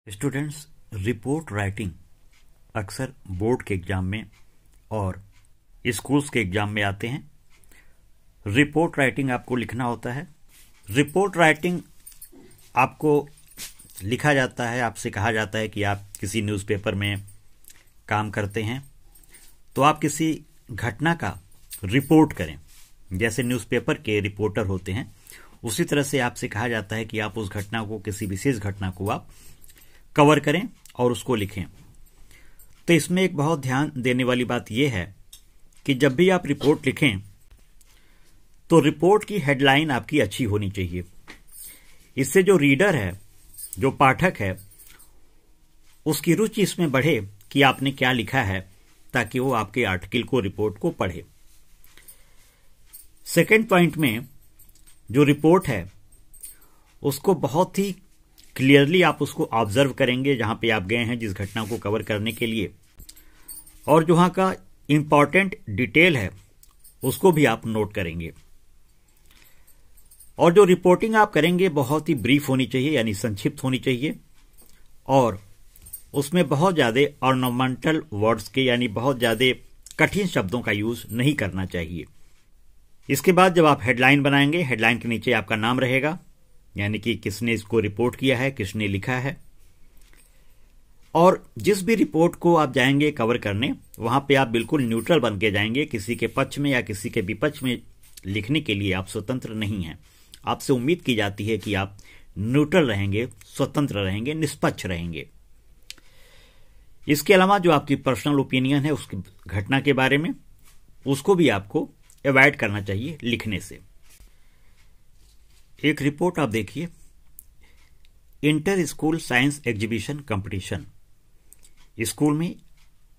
Students, report writing अक्सर board के exam में और स्कूल्स के एग्जाम में आते हैं। रिपोर्ट राइटिंग आपको लिखना होता है। रिपोर्ट राइटिंग आपको लिखा जाता है, आपसे कहा जाता है कि आप किसी न्यूज़पेपर में काम करते हैं तो आप किसी घटना का रिपोर्ट करें। जैसे न्यूज़पेपर के रिपोर्टर होते हैं, उसी तरह से आपसे कहा जाता है कि आप उस घटना को, किसी विशेष घटना को आप कवर करें और उसको लिखें। तो इसमें एक बहुत ध्यान देने वाली बात यह है कि जब भी आप रिपोर्ट लिखें तो रिपोर्ट की हेडलाइन आपकी अच्छी होनी चाहिए। इससे जो रीडर है, जो पाठक है, उसकी रुचि इसमें बढ़े कि आपने क्या लिखा है, ताकि वो आपके आर्टिकल को, रिपोर्ट को पढ़े। सेकंड पॉइंट में जो रिपोर्ट है उसको बहुत ही क्लियरली आप उसको ऑब्जर्व करेंगे जहां पे आप गए हैं, जिस घटना को कवर करने के लिए, और जो वहां का इंपॉर्टेंट डिटेल है उसको भी आप नोट करेंगे। और जो रिपोर्टिंग आप करेंगे बहुत ही ब्रीफ होनी चाहिए, यानी संक्षिप्त होनी चाहिए, और उसमें बहुत ज्यादा ऑर्नामेंटल वर्ड्स के, यानी बहुत ज्यादा कठिन शब्दों का यूज नहीं करना चाहिए। इसके बाद जब आप हेडलाइन बनाएंगे, हेडलाइन के नीचे आपका नाम रहेगा, यानी कि किसने इसको रिपोर्ट किया है, किसने लिखा है। और जिस भी रिपोर्ट को आप जाएंगे कवर करने, वहां पे आप बिल्कुल न्यूट्रल बन के जाएंगे। किसी के पक्ष में या किसी के विपक्ष में लिखने के लिए आप स्वतंत्र नहीं हैं। आपसे उम्मीद की जाती है कि आप न्यूट्रल रहेंगे, स्वतंत्र रहेंगे, निष्पक्ष रहेंगे। इसके अलावा जो आपकी पर्सनल ओपिनियन है उसकी घटना के बारे में, उसको भी आपको अवॉइड करना चाहिए लिखने से। एक रिपोर्ट आप देखिए, inter school science exhibition competition. School में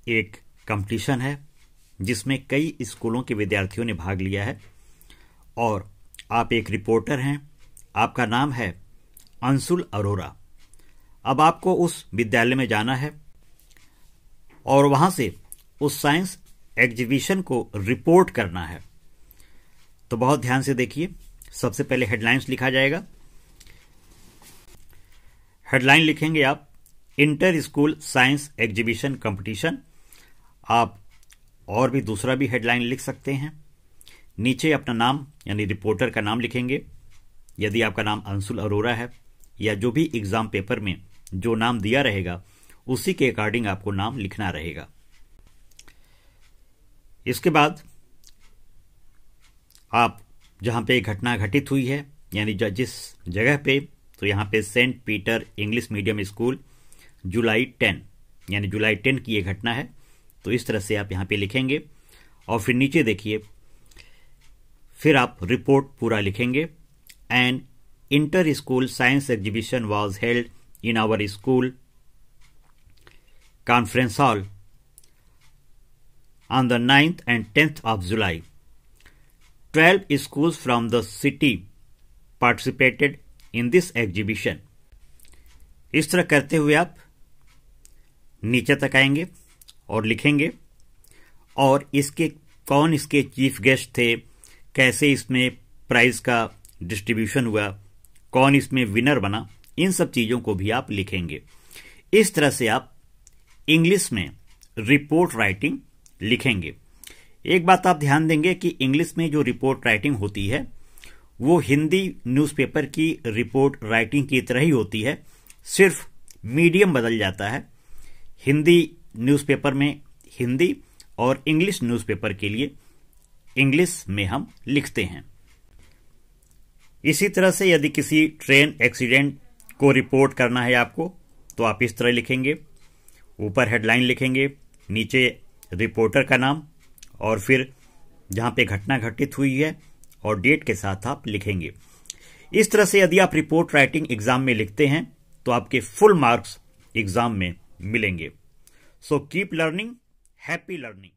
एक कंपटीशन है जिसमें कई स्कूलों के विद्यार्थियों ने भाग लिया है और आप एक रिपोर्टर हैं। आपका नाम है अंशुल अरोरा। अब आपको उस विद्यालय में जाना है और वहां से उस साइंस एग्जीबिशन को रिपोर्ट करना है। तो बहुत ध्यान से देखिए, सबसे पहले हेडलाइंस लिखा जाएगा। हेडलाइन लिखेंगे आप, inter school science exhibition competition. आप और भी दूसरा भी हेडलाइन लिख सकते हैं। नीचे अपना नाम, यानी रिपोर्टर का नाम लिखेंगे। यदि आपका नाम अंशुल अरोरा है, या जो भी एग्जाम पेपर में जो नाम दिया रहेगा उसी के अकॉर्डिंग आपको नाम लिखना रहेगा। इसके बाद आप जहां पे घटना घटित हुई है, यानी जिस जगह पे, तो यहां पे Saint Peter English medium school जुलाई 10, यानी जुलाई 10 की ये घटना है। तो इस तरह से आप यहां पे लिखेंगे और फिर नीचे देखिए, फिर आप रिपोर्ट पूरा लिखेंगे। And inter school science exhibition was held in our school conference hall on the 9th and 10th of July. 12 schools from the city participated in this exhibition. इस तरह करते हुए आप नीचे तक आएंगे और लिखेंगे, और इसके कौन इसके चीफ गेस्ट थे, कैसे इसमें प्राइज का डिस्ट्रीब्यूशन हुआ, कौन इसमें विनर बना, इन सब चीजों को भी आप लिखेंगे। इस तरह से आप इंग्लिश में रिपोर्ट राइटिंग लिखेंगे। एक बात आप ध्यान देंगे कि इंग्लिश में जो रिपोर्ट राइटिंग होती है वो हिंदी न्यूज़पेपर की रिपोर्ट राइटिंग की तरह ही होती है, सिर्फ मीडियम बदल जाता है। हिंदी न्यूज़पेपर में हिंदी और इंग्लिश न्यूज़पेपर के लिए इंग्लिश में हम लिखते हैं। इसी तरह से यदि किसी ट्रेन एक्सीडेंट को रिपोर्ट करना है आपको, तो आप इस तरह लिखेंगे। ऊपर हेडलाइन लिखेंगे, नीचे रिपोर्टर का नाम, और फिर जहां पे घटना घटित हुई है और डेट के साथ आप लिखेंगे। इस तरह से यदि आप रिपोर्ट राइटिंग एग्जाम में लिखते हैं तो आपके फुल मार्क्स एग्जाम में मिलेंगे। So keep learning, happy learning.